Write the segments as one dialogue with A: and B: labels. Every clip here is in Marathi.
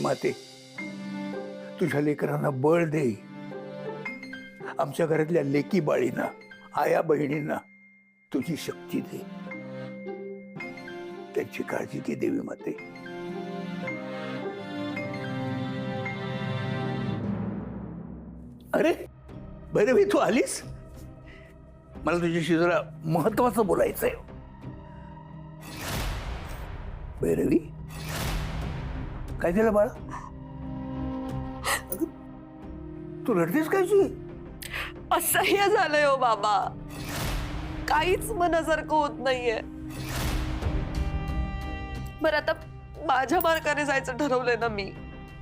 A: माते, तुझ्या लेकरांना बळ दे. आमच्या घरातल्या लेकी बाळींना, आया बहिणींना तुझी शक्ती दे. त्यांची काळजी घे देवी माते. अरे भैरवी, तू आलीस? मला तुझ्याशी जरा महत्वाचं बोलायचंय. भैरवी, काय झालं बाळा? तू रडतेस कायची?
B: असह्य झालंय हो बाबा, काहीच मनासारखं होत नाहीये. बरं, आता माझ्या मार्गाने जायचं ठरवलंय ना मी,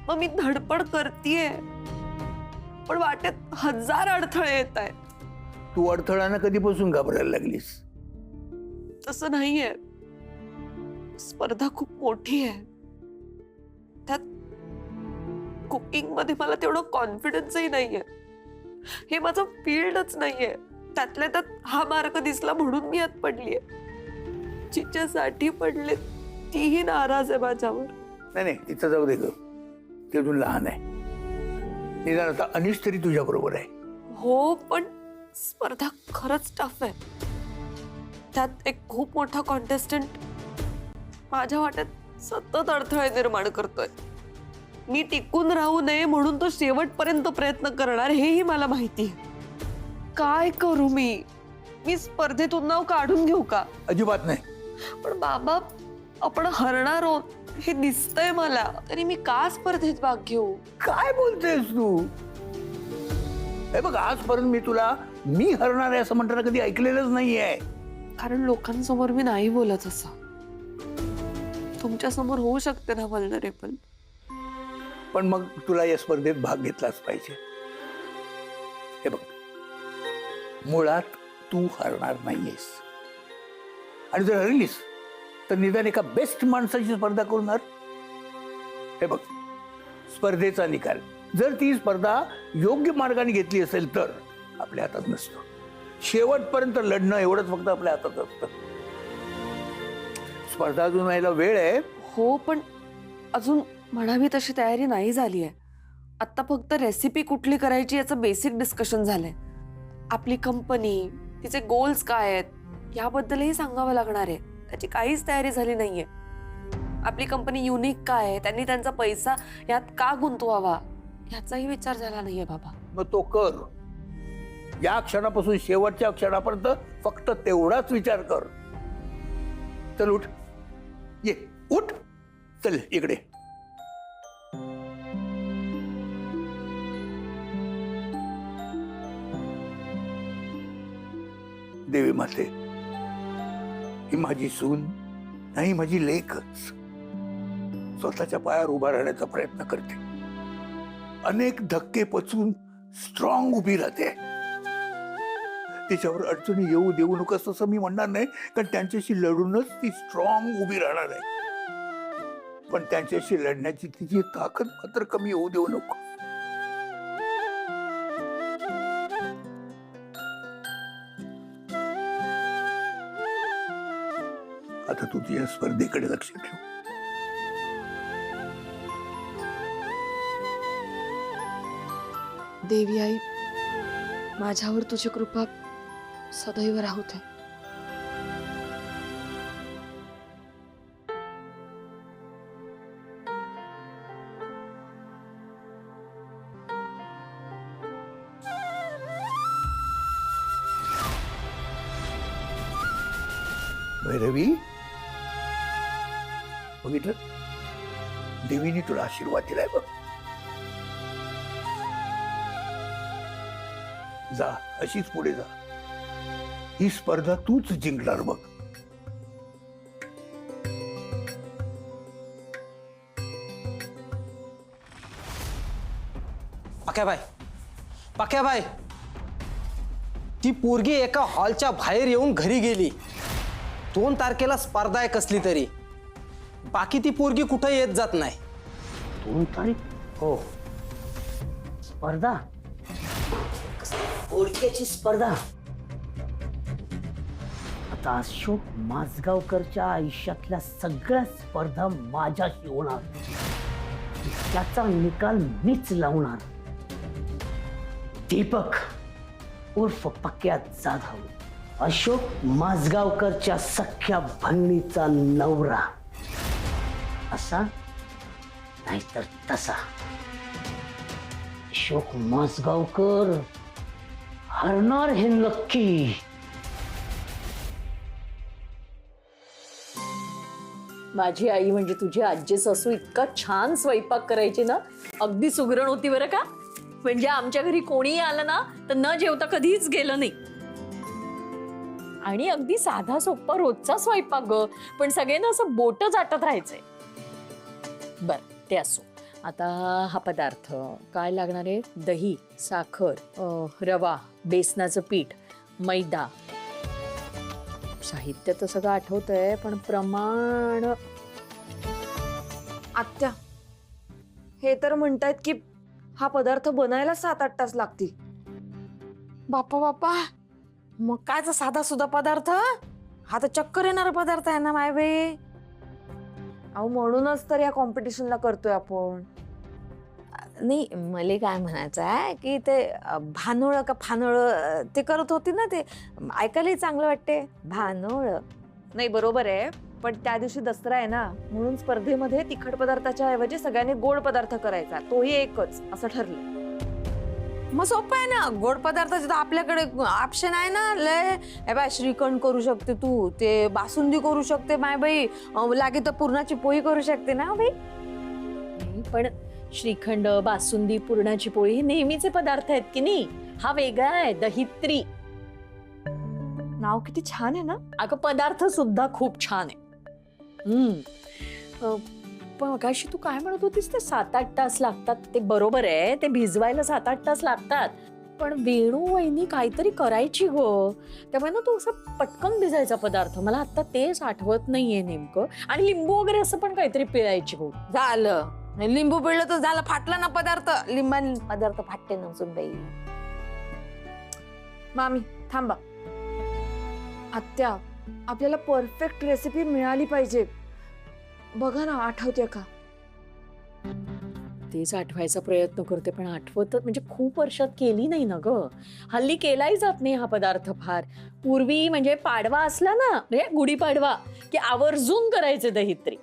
B: मग मी धडपड करतेय, पण वाटेत हजार अडथळे येत आहेत.
A: तू अडथळ्यानं कधीपासून घाबरायला लागलीस?
B: तसं नाहीये, स्पर्धा खूप मोठी आहे. त्यात कुकिंग मध्ये मला तेवढं कॉन्फिडन्सही नाहीये. हे माझं फील्डच नाहीये. त्यातल्या त्यात हा मार्ग दिसला म्हणून मी आत पडलीये. जिच्यासाठी पडले तीही नाराज आहे माझ्यावर.
A: नाही नाही, तिथं जाऊ दे ग, ती अजून लहान आहे. निदान आता अनिश तरी तुझ्या बरोबर आहे.
B: हो, पण स्पर्धा खरंच टफ आहे. त्यात एक खूप मोठा कॉन्टेस्टंट माझ्या वाट्यात सतत अडथळे निर्माण करतोय. मी टिकून राहू नये म्हणून तो शेवटपर्यंत प्रयत्न करणार, हेही मला माहिती. काय करू मी? मी स्पर्धेतून नाव काढून घेऊ का?
A: अजिबात नाही.
B: पण बाबा, आपण हरणार आहोत हे दिसतंय मला, तरी मी का स्पर्धेत भाग घेऊ?
A: काय बोलतेस तू? हे बघ, आजपर्यंत मी तुला मी हरणार आहे असं म्हणताना कधी ऐकलेलंच नाहीये.
B: कारण लोकांसमोर मी नाही बोलत असं. तुमच्या समोर होऊ शकते ना वल्नरेबल.
A: पण मग तुला या स्पर्धेत भाग घेतलाच पाहिजे. हे बघ, मुळात तू हरणार नाहीयेस, आणि जर हरलीस तर निदान एका बेस्ट माणसाची स्पर्धा करून हर. हे बघ, स्पर्धेचा निकाल जर ती स्पर्धा योग्य मार्गाने घेतली असेल तर आपल्या हातात नसतो. शेवटपर्यंत लढणं एवढंच फक्त आपल्या हातात असतं. स्पर्धा अजून व्हायला वेळ आहे.
B: हो, पण अजून म्हणावी तशी तयारी नाही झाली आहे. आता फक्त रेसिपी कुठली करायची याचं बेसिक डिस्कशन झालंय. आपली कंपनी, तिचे गोल्स काय आहेत याबद्दलही सांगावं लागणार आहे. त्याची काहीच तयारी झाली नाहीये. आपली कंपनी युनिक काय आहे, त्यांनी त्यांचा पैसा यात का गुंतवावा याचाही विचार झाला नाहीये बाबा.
A: मग तो कर. या क्षणापासून शेवटच्या क्षणापर्यंत फक्त तेवढाच विचार कर. चल उठ, ये उठ, चल इकडे. देवी माते, ही माझी सून नाही, माझी लेकच स्वतःच्या पायावर उभा राहण्याचा प्रयत्न करते. अनेक धक्के पचवून स्ट्रॉंग उभी राहते. तिच्यावर अडचणी येऊ देऊ नकोस असं मी म्हणणार नाही, कारण त्यांच्याशी लढूनच ती स्ट्रॉंग उभी राहणार आहे. पण त्यांच्याशी लढण्याची तिची ताकद मात्र कमी होऊ देऊ नको. आता तू तुझ्या स्पर्धेकडे लक्ष ठेव.
B: देवी आई, माझ्यावर तुझी कृपा सदैव राहू दे.
A: भैरवी, बघितलं, देवीने तुला आशीर्वाद दिलाय बघ. जा, अशीच पुढे जा. ही स्पर्धा तूच जिंकणार बघ.
C: पाक्याबाई, ती पोरगी एका हॉलच्या बाहेर येऊन घरी गेली. 2 तारखेला स्पर्धा आहे कसली तरी. बाकी ती पोरगी कुठे येत जात नाही.
D: 2 तारीख? हो, स्पर्धा, ओळखीची स्पर्धा. आता अशोक माजगावकरच्या आयुष्यातल्या सगळ्या स्पर्धा माझ्याशी होणार. त्याचा निकाल मीच लावणार. दीपक उर्फ पक्या जाधव, अशोक माजगावकरच्या सख्या बहिणीचा नवरा, असा नाहीतर तसा. अशोक माजगावकर हरणार हे नक्की.
E: माझी आई म्हणजे तुझी आजी सासू इतका छान स्वयंपाक करायची ना, अगदी सुगरण होती बरं का. म्हणजे आमच्या घरी कोणीही आलं ना तर न जेवता कधीच गेलं नाही. आणि अगदी साधा सोपा रोजचा स्वयंपाक ग, पण सगळ्यांना असं बोट जाटत राहायचंय. बर ते असो. आता हा पदार्थ काय लागणार आहे? दही, साखर, रवा, बेसनाचं पीठ, मैदा. साहित्य तर सगळं आठवतंय पण प्रमाण.
B: आत्या, हे तर म्हणतायत की हा पदार्थ बनायला 7-8 तास लागतील.
E: बापा बापा, मग कायचा साधा सुद्धा पदार्थ? हा तर चक्कर येणारा पदार्थ आहे ना मायबाई.
B: अहो म्हणूनच तर या कॉम्पिटिशनला करतोय आपण.
E: नाही, मला काय म्हणायचं आहे की ते भानोळ का फानोळ ते करत होती ना, ते ऐकायलाही चांगलं वाटते. भानोळ
B: नाही बरोबर आहे, पण त्या दिवशी दसरा आहे ना, म्हणून स्पर्धेमध्ये तिखट पदार्थाच्या ऐवजी सगळ्यांनी गोड पदार्थ करायचा, तोही एकच असं ठरलं.
E: मग सोपं आहे ना. गोड पदार्थाचे तर आपल्याकडे ऑप्शन आहे ना लय. हे बाय, श्रीखंड करू शकते तू, ते बासुंदी करू शकते मायबाई, लागे तर पुरणाची पोळी करू शकते ना बाई. पण श्रीखंड, बासुंदी, पुरणाची पोळी हे नेहमीचे पदार्थ आहेत की नाही. हा वेगळा आहे, दहित्री.
B: नाव किती छान आहे ना.
E: अगं पदार्थ सुद्धा खूप छान आहे. पण मगाशी तू काय म्हणत होतीस ते 7-8 तास लागतात, ते बरोबर आहे. ते भिजवायला 7-8 तास लागतात. पण वेणू वहिनी काहीतरी करायची गो, त्यामुळे ना तो असा पटकन भिजायचा पदार्थ. मला आता तेच आठवत नाहीये नेमकं. आणि लिंबू वगैरे असं पण काहीतरी पिळायची गो. झालं लिंबू पिळलं तर झालं, फाटला ना पदार्थ. लिंबाने पदार्थ फाटते नसून बाई.
B: मामी थांबा. आत्या, आपल्याला परफेक्ट रेसिपी मिळाली पाहिजे. बघा ना, आठवते का?
E: तेच आठवायचा प्रयत्न करते, पण आठवत म्हणजे खूप वर्षात केली नाही ना ग. हल्ली केलाही जात नाही हा पदार्थ फार. पूर्वी म्हणजे पाडवा असला ना, म्हणजे गुढीपाडवा, की आवर्जून करायचे दहित्री.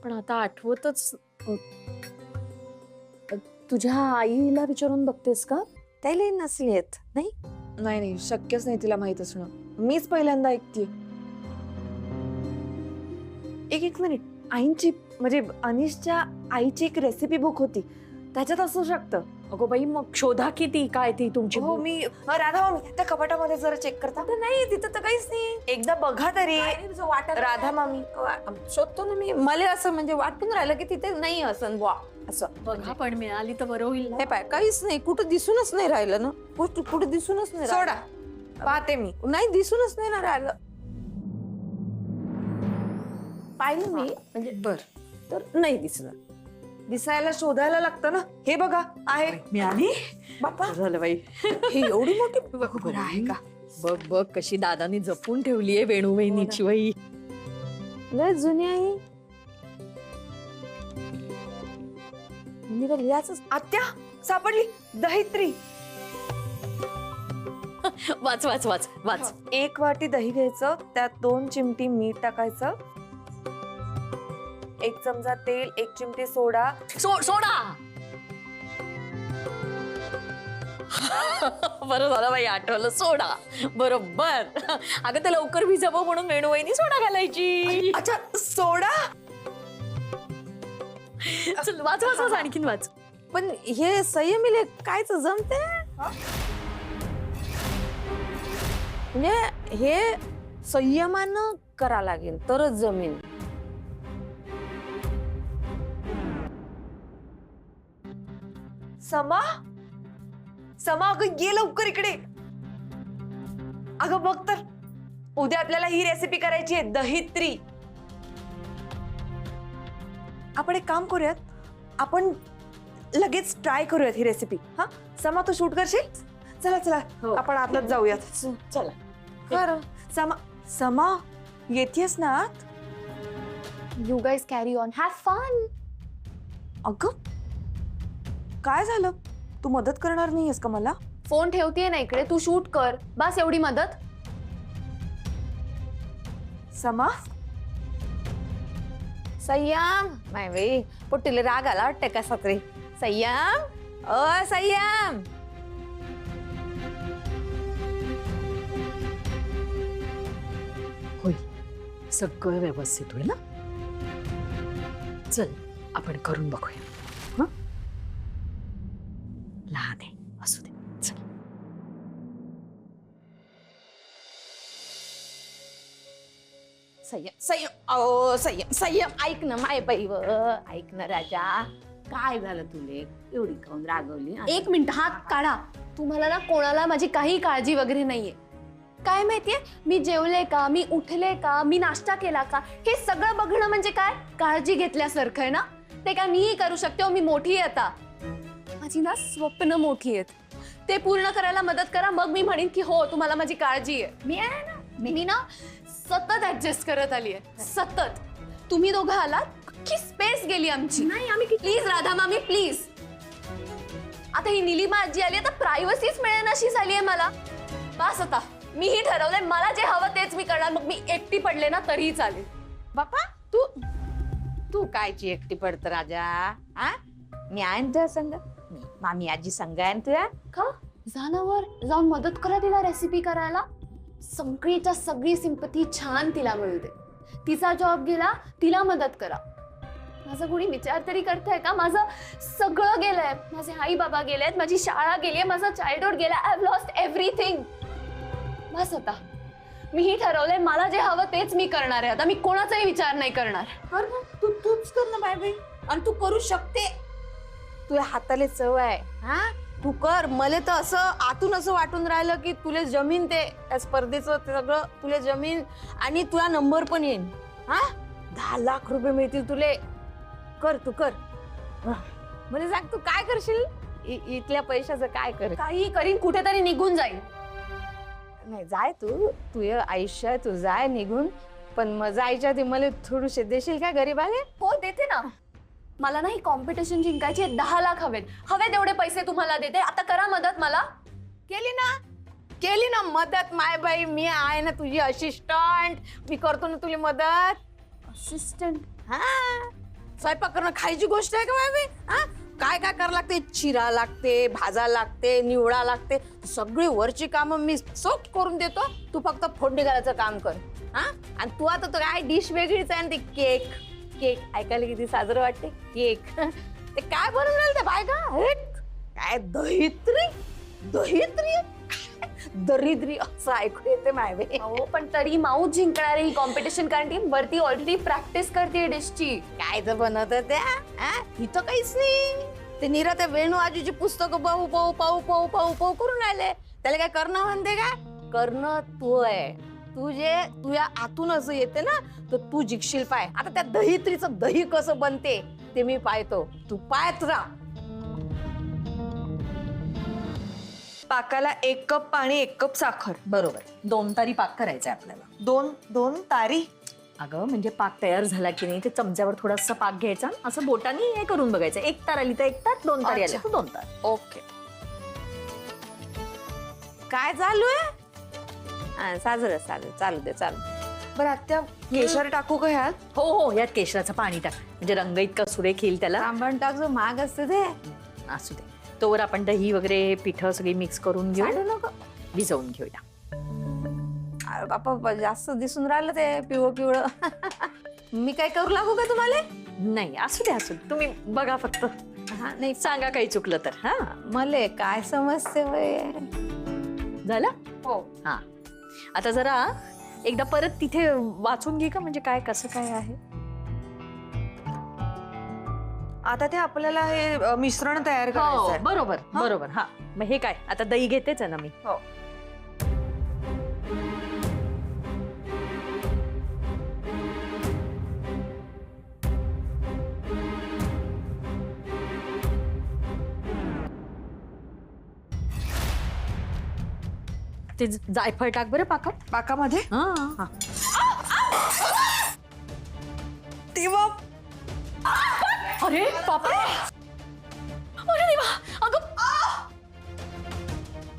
E: पण आता आठवतच. तुझ्या आईला विचारून बघतेस का? त्याला नसेल येत. नाही
B: नाही नाही, शक्यच नाही तिला माहित असणं. मीच पहिल्यांदा ऐकतेय. एक मिनिट. आईंची म्हणजे अनिशच्या आईची एक रेसिपी बुक होती, त्याच्यात असू शकतं.
E: अगो बाई, मग शोधा किती काय ती तुमची.
B: हो, मी राधा मामी त्या कपाटामध्ये जरा चेक करता.
E: नाही, तिथं तर काहीच नाही.
B: एकदा बघा तरी. राधा मामी
E: शोधतो ना मी. मला असं म्हणजे वाटून राहिलं की तिथे नाही असं बुवा असं. बघा, पण मिळाली तर बरं होईल. हे पाय, काहीच नाही, कुठं दिसूनच नाही राहिलं ना. कुठं दिसूनच नाही.
B: सोडा, पाहते मी.
E: नाही, दिसूनच नाही ना राहिलं. पाहिलं मी म्हणजे
B: बर,
E: तर नाही दिसलं.
B: दिसायला शोधायला लागतं ना. हे बघा, आहे.
E: मिळाली. बाप्पा झालं बाई. हे एवढी मोठी
B: बरं आहे का?
E: बघ बघ कशी दादानी जपून ठेवलीये वेणूवहिनीची वही. लय जुनी आहे. लिहाच.
B: आत्या, सापडली दहित्री.
E: वाच वाच वाच वाच.
B: 1 वाटी दही घ्यायचं, त्यात 2 चिमटी मीठ टाकायचं, 1 चमचा तेल, 1 चिमटी सोडा.
E: सोडा. बरं झालं बाई, आठवलं. सोडा बरोबर. अगं ते लवकर भिजावं म्हणून वेणूवहिनी सोडा घालायची.
B: अच्छा, सोडा.
E: चल वाच वाच वाच, आणखीन वाच. पण हे संयमीले कायच जमते. म्हणजे हे संयमानं करा लागेल तरच जमेल.
B: समा, समा, अगं ये लवकर इकडे. अगं बघ तर, उद्या आपल्याला ही रेसिपी करायची आहे, दहित्री. आपण एक काम करूयात, आपण लगेच ट्राय करूयात ही रेसिपी. हा समा, तू शूट करशील? चला चला, आपण आतच जाऊयात.
E: चला.
B: खरं समा, समा येतेस ना आत?
F: You guys carry on. Have fun.
B: अगं काय झालं? तू मदत करणार नाहीयेस का मला?
F: फोन ठेवतीये ना इकडे, तू शूट कर, बस एवढी मदत.
B: समा,
F: संयम नाही बाई, पोटीला राग आला वाटतंय कसा तरी. संयम, संयम. होईल, सगळं व्यवस्थित होईल ना. चल आपण करून बघूया. हं? लहान आहे, असू दे. चल. संयम संयम संयम संयम. ऐक ना माय बाई व, ऐक ना राजा, काय झालं तुले एवढी खाऊन रागवली?
G: एक मिनिट, हात काढा. तुम्हाला ना कोणाला माझी काही काळजी वगैरे नाहीये. काय माहितीये, मी जेवले का, मी उठले का, मी नाश्ता केला का, हे सगळं बघणं म्हणजे काय काळजी घेतल्यासारखं आहे ना. ते काय मीही करू शकते हो, मी मोठी आहे आता. माझी ना स्वप्न मोठी आहेत, ते पूर्ण करायला मदत करा, मग मी म्हणेन की हो तुम्हाला माझी काळजी आहे. मी आहे ना, मी ना सतत ऍडजस्ट करत आली आहे, सतत. तुम्ही दोघं आलात की स्पेस गेली आमची. नाही आम्ही, प्लीज राधा मामी प्लीज. आता ही निलिमा आजी आली, आता प्रायव्हसीच मिळेल अशी झाली आहे मला. बस आता मीही ठरवलंय, मला जे हवं तेच मी करणार, मग मी एकटी पडले ना तरीही चालेल.
E: बापा तू तू कायची एकटी पडत राजा? हा, मी आहे ना तुझ्या संग, मामी आजी संग आहे ना तुझ्या.
G: का जानावर जाऊन मदत करा तिला रेसिपी करायला. सगळीच्या सगळी सिंपती छान तिला मिळते. तिचा जॉब गेला, तिला मदत करा. माझा कोणी विचार तरी करताय का? माझं सगळं गेलंय, माझे आई बाबा गेलेत, माझी शाळा गेली, माझा चाइल्डहुड गेला. I have lost everything. बस आता मीही ठरवलंय, मला जे हवं तेच मी करणार आहे. आता मी कोणाचाही विचार नाही करणार.
E: कर ना, तूच कर ना बाय बाई, आणि तू करू शकते. तुझ्या हाताले चव आहे. हा, तू कर. मला तर असं आतून असं वाटून राहिलं की तुला जमीन, ते त्या स्पर्धेचं ते सगळं तुला जमीन, आणि तुला नंबर पण येईल. हा, 10 लाख रुपये मिळतील तुले. कर, तू कर. मला सांग तू काय करशील इथल्या पैशाचं? काय कर?
G: काही करीन, कुठेतरी निघून जाईल.
E: नाही, जाय तू, तुझं आयुष्य आहे, तू जाय निघून. पण मग जायच्या आधी मला थोडेसे देशील काय गरीबाले?
G: हो देते ना. मला ना ही कॉम्पिटिशन जिंकायची आहे. 10 लाख हवेत एवढे पैसे तुम्हाला देते. आता करा मदत मला.
E: केली ना मदत माय बाई. मी आहे ना तुझी असिस्टंट, मी करतो ना तुला मदत.
G: असिस्टंट?
E: हा, स्वयंपाक करणं खायची गोष्ट आहे का माय बाई? हा, काय काय करावं लागते? चिरा लागते, भाजा लागते, निवडा लागते, सगळी वरची कामं मी चोख करून देतो. तू फक्त फोडणी घालायचं काम कर. हा, आणि तू आता तो काय डिश वेगळीच आहे. ते केक, केक ऐकायला किती साजरं वाटते. केक ते काय बनवून राहिलं त्या बायका? अरे काय दहित्री दरिद्री असं ऐकू येते माय बाई.
G: हो पण तरी माऊच जिंकणार आहे ही कॉम्पिटिशन, कारण टीम वरती ऑलरेडी प्रॅक्टिस करते डिशची.
E: काय तर बनवत त्या? इथं काहीच नाही. ते नीरा त्या वेणू आजीची पुस्तकं पाहू पाहू पाहू पाहू पाहू पाहू करून राहिले. त्याला काय करणं म्हणते का? करणं तू आहे. तू जे तुझ्या आतून असं येते ना, तर तू जिंकशील. पाय आता त्या दहित्रीचं दही कसं बनते ते मी पाहतो. तू पाहत राहा.
B: पाकाला 1 कप पाणी, 1 कप साखर.
E: बरोबर, 2 तारी पाक करायचा आपल्याला.
B: 2 तारी?
E: अगं म्हणजे पाक तयार झाला की नाही, ते चमच्यावर थोडासा पाक घ्यायचा, असं बोटाने हे करून बघायचं. 1 तार आली तर 1 तार, 2 तारी आली तर 2 तार.
B: ओके.
E: काय चालू आहे? साजरं चालू दे.
B: बरं आत्या, केशर टाकू का ह्यात?
E: हो, यात केशराचं पाणी टाक, म्हणजे रंग इतका सुरेख येईल त्याला. तांबण टाक, जो महाग असते ते. असू दे. तोवर आपण दही वगैरे पिठं सगळी मिक्स करून घेऊ. भिजवून घेऊया. अरे बापा, जास्त दिसून राहिलं ते पिवळं. मी काय करू लागू का तुम्हाला? नाही, असू दे. तुम्ही बघा फक्त. हा, नाही सांगा काही चुकलं तर. हा, मला काय समजते वय. झालं?
B: हो.
E: हा, आता जरा एकदा परत तिथे वाचून घे का, म्हणजे काय कसं काय आहे.
B: आता ते आपल्याला हे मिश्रण तयार करायचं आहे.
E: बरोबर. हा, मग हे काय, आता दही घेतेच आहे ना मी.
B: हो.
E: ते जायफळ टाक बरं
B: पाकामध्ये.
E: हा.
B: तेव्हा
E: अरे बापरे, अरे देवा, अगं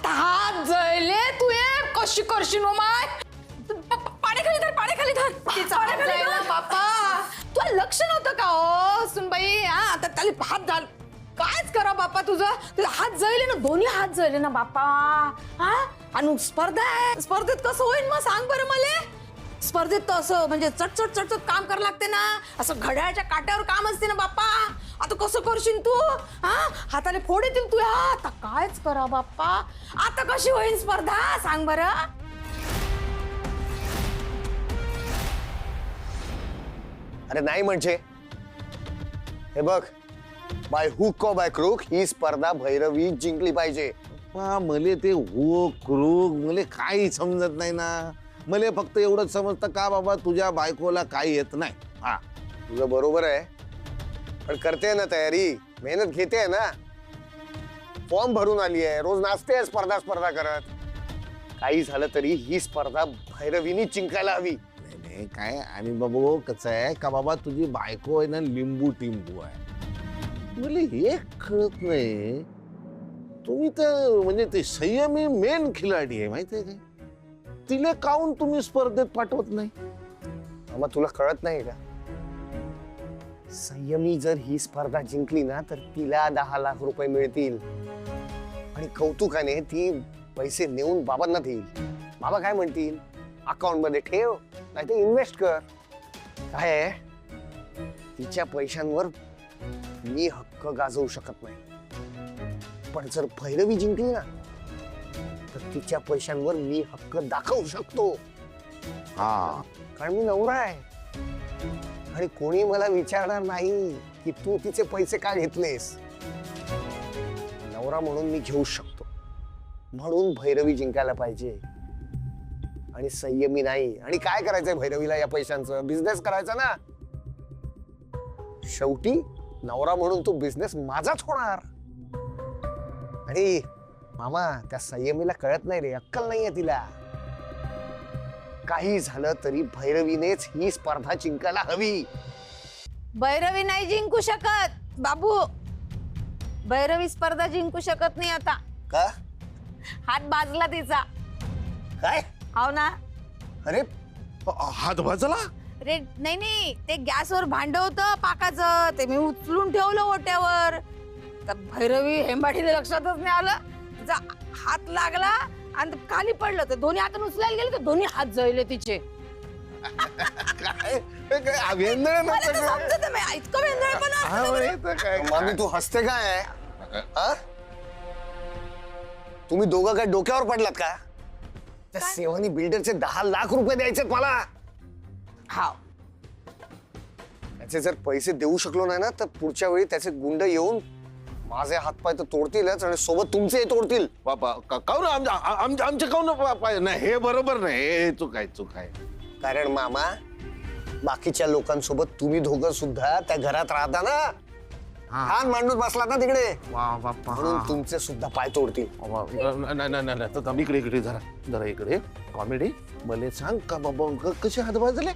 E: हात जळले तू, ये कशी करशील हो माय? पाण्याखाली धर, पाण्याखाली धर. पाण्याखाली धर.
F: बाप्पा तुला लक्ष नव्हतं का हो सुनबाई? हा आता त्याला हात घाल. कायच करा बाप्पा, तुझे हात जळले ना, दोन्ही हात जळले ना बाप्पा. हा आणि स्पर्धा आहे, स्पर्धेत कसं होईल मग सांग बरं मला. स्पर्धेत तर असं म्हणजे चटचट चटचट काम करावं लागते ना, असं घड्याळाच्या काट्यावर काम असते ना बाप्पा. आता कसं करशील तू? हा हाताने फोड येतील तू. आता कायच करा बाप्पा, आता कशी होईल स्पर्धा सांग बरं.
H: अरे नाही म्हणजे हे बघ, बाय हुक और बाय क्रूक ही स्पर्धा भैरवी जिंकली पाहिजे.
I: मले ते हो क्रूक मले काही समजत नाही ना. मले फक्त एवढंच समजतं का बाबा तुझ्या बायकोला काही येत नाही. हा
H: तुझं बरोबर आहे, पण करते ना तयारी, मेहनत घेते ना, फॉर्म भरून आली आहे, रोज नाचते स्पर्धा स्पर्धा करत. काही झालं तरी ही स्पर्धा भैरवीनी जिंकायला हवी.
I: नाही नाही काय, आणि बाबा कसं आहे का बाबा तुझी बायको आहे ना लिंबू टिंबू आहे. मला हे कळत नाही, तुम्ही तर म्हणजे ते संयमी मेन खिलाडी आहे माहितीये काय. तिला काऊन तुम्ही स्पर्धेत पाठवत नाही?
H: मामा तुला कळत नाही का, संयमी जर ही स्पर्धा जिंकली ना तर तिला 10 लाख रुपये मिळतील आणि कौतुकाने ती पैसे नेऊन बाबांना देईल. बाबा काय म्हणतील, अकाउंट मध्ये ठेव नाही तर इन्व्हेस्ट कर. काय आहे, तिच्या पैशांवर मी हक्क गाजवू शकत नाही, पण जर भैरवी जिंकली ना तर तिच्या पैशांवर मी हक्क दाखवू शकतो.
I: हा
H: कारण मी नवरा आहे आणि कोणी मला विचारणार नाही की तू तिचे पैसे का घेतलेस. नवरा म्हणून मी घेऊ शकतो, म्हणून भैरवी जिंकायला पाहिजे आणि संयमी नाही. आणि काय करायचंय भैरवीला या पैशांचं? बिझनेस करायचा ना. शेवटी नवरा म्हणून तो बिझनेस माझाच होणार. आणि मामा त्या संयमीला कळत नाही रे, अक्कल नाहीये तिला. काही झालं तरी भैरवीनेच ही स्पर्धा जिंकायला हवी.
F: भैरवी नाही जिंकू शकत बाबू, भैरवी स्पर्धा जिंकू शकत नाही आता.
H: का?
F: हात बाजला तिचा.
H: काय?
F: हो ना.
H: अरे
I: हात भाजला?
F: रे नाही नाही, ते गॅसवर भांड होतं पाकाचं, ते मी उचलून ठेवलं ओट्यावर. तर भैरवी हेंबाडीने लक्षातच नाही आलं, तिचा हात लागला आणि ते खाली पडलं. तर दोन्ही हाताने उचलायला गेले तर दोन्ही हात जळले तिचे.
I: काय वेंदळ
F: मला तर समजत नाही, इतकं वेंदळेपणा.
I: काय
H: मामी तू हसते काय? हा? तुम्ही दोघं काय डोक्यावर पडलात का? त्या सेवानी बिल्डरचे 10 लाख रुपये द्यायचे मला.
F: हा
H: त्याचे जर पैसे देऊ शकलो नाही ना तर पुढच्या वेळी त्याचे गुंड येऊन माझे हातपाय तर तोडतीलच आणि सोबत तुमचे तोडतील.
I: बाबा काऊन आमच्या काऊन पाहिजे नाही? हे बरोबर नाही, हे चूक आहे.
H: कारण मामा बाकीच्या लोकांसोबत तुम्ही दोघं सुद्धा त्या घरात राहता ना, हात मांडून बसलात ना तिकडे, म्हणून तुमचे सुद्धा पाय तोडतील.
I: नाही इकडे जरा इकडे कॉमेडी. मला सांग का बाबा कसे हात भाजले?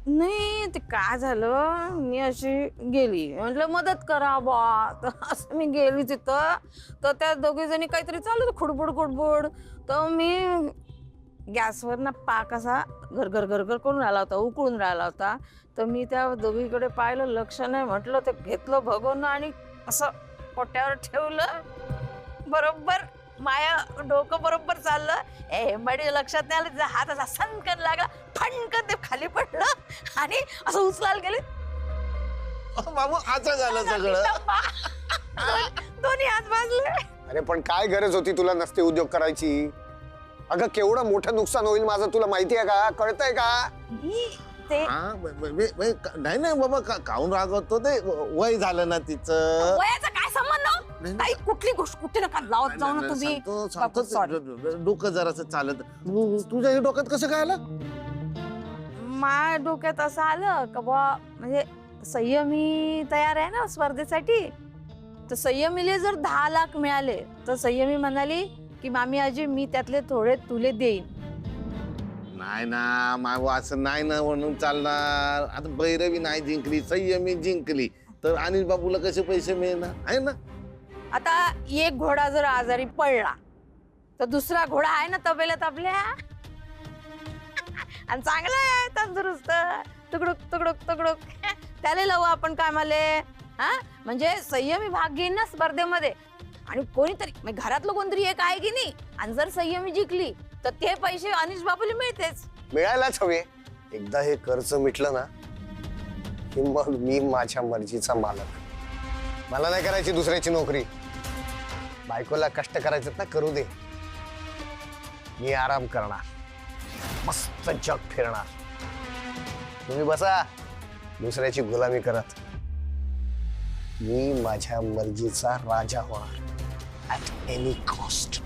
F: नाही ते काय झालं, मी अशी गेली, म्हटलं मदत करा बा. तर असं मी गेली तिथं, तर त्या दोघी जणी काहीतरी चालू होतं खुडबुड. तर मी गॅसवर ना पाक असा घरघर करून राहिला होता, उकळून राहिला होता. तर मी त्या दोघीकडे पाहिलं, लक्ष नाही, म्हटलं ते घेतलं भगवून आणि असं पोट्यावर ठेवलं. बरोबर माया डोकं बरोबर चाललं, हेंबाडी लक्षात नाही आलं, तिचा हात असा सनकन लागला, फणकन ते खाली पडलं आणि असं उचलायला गेले.
I: बाबा असं झालं सगळं?
F: दोन्ही हात भाजले.
H: अरे पण काय गरज होती तुला नसते उद्योग करायची? अगं केवढं मोठं नुकसान होईल माझं तुला माहिती आहे का? कळतंय का?
F: ते
I: नाही बाबा काऊन रागवतो? ते वय झालं ना तिचं.
F: वयाचा काय संबंध? काही कुठली गोष्ट कुठे नका लावत जाऊ ना तुम्ही.
I: डोकं जरासं चालत. तुझ्या डोक्यात कसं काय आलं?
F: माझ्या डोक्यात असं आलं का बा, म्हणजे संयमी तयार आहे ना स्पर्धेसाठी, तर संयमीला जर 10 लाख मिळाले तर संयमी म्हणाली की मामी आजी मी त्यातले थोडे तुले देईन.
I: नाही ना मागो, असं नाही ना म्हणून चालणार. आता भैरवी नाही जिंकली, संयमी जिंकली तर अनिल बाबूला कसे पैसे मिळणार आहे ना?
F: आता एक घोडा जर आजारी पडला तर दुसरा घोडा आहे ना तबेल्यात आपल्या, आणि चांगला आहे तंदुरुस्त, तुकडुक तुकडुक तुकडुक, त्याला लावू आपण कामाले. हा म्हणजे संयमी भाग घेईन ना स्पर्धेमध्ये, आणि कोणीतरी म्हणजे घरातलं कोणतरी एक आहे की नाही, आणि जर संयमी जिंकली तर ते पैसे अनिश बाबूला मिळतेच.
H: मिळायलाच हवे. एकदा हे कर्ज मिटलं ना की मग मी माझ्या मर्जीचा मालक. मला नाही करायची दुसऱ्याची नोकरी. बायकोला कष्ट करायचं ना, करू दे. मी आराम करणार, मस्त जग फिरणार. तुम्ही बसा दुसऱ्याची गुलामी करत. मी माझ्या मर्जीचा राजा होणार ॲट एनी कॉस्ट.